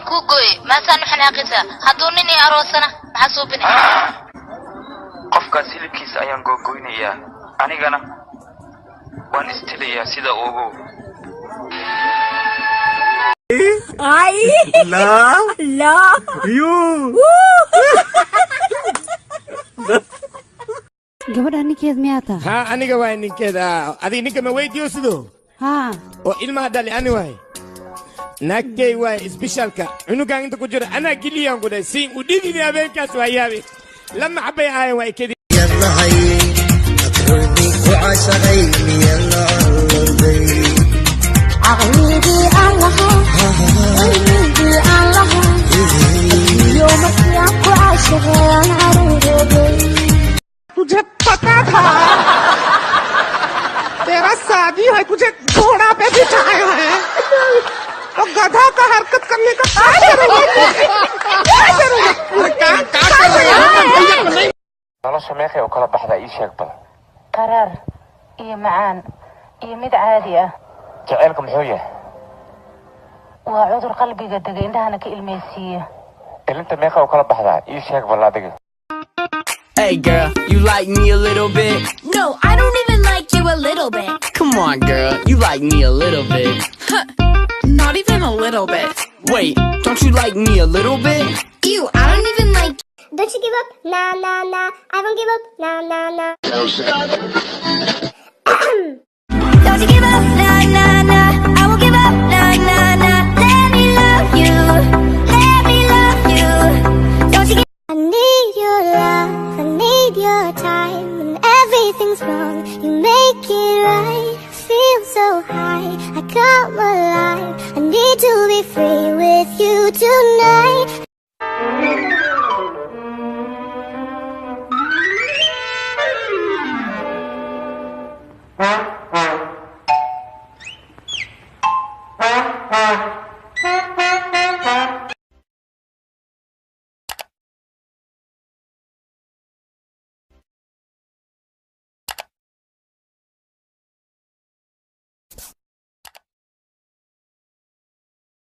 كوكوي ما سانو حناقسة هدونني أروسنا محسوبني qofka silibkiis ayaan googoynayaa anigana waan istilayaa sida ugu ay la you gabadha ninkeed miyaata ha aniga waa ninkeeda adiga ninka ma weydiyo sido ha oo ilmaha dhali ani waay naagtay waay isbishaalka cunugan inta ku jira anaa giliyaan ku dhahay siin u dhigini habeenkaas waa yaabi lama xabay ahayn waa ikadi يلاهي أقولني وعشقيني يلا عقيدي الله قلبي الله يومك ياكو عاشقين عروضي तुझे पता था तेरा शादी है तुझे घोड़ा पे बिठाया है तो गधा का हरकत करने का क्या करोगे nolosha meeqay oo kala baxda ii sheeg bal قرار إيه معان إيه مد عادي jaceylka muxuu yahay وعذر قلبي قد عندها أنا كإلميسية ilinta meeqa oo kala baxda ii sheeg bal adiga Hey girl, you like me a little bit? No, I don't even like you a little bit. Come on girl, you like me a little bit. Not even a little bit. Wait, don't you like me a little bit? Ew, I don't even like. Don't you give up? Nah, nah, nah. I won't give up. Nah, nah, nah. Don't you give up? Nah, nah, nah.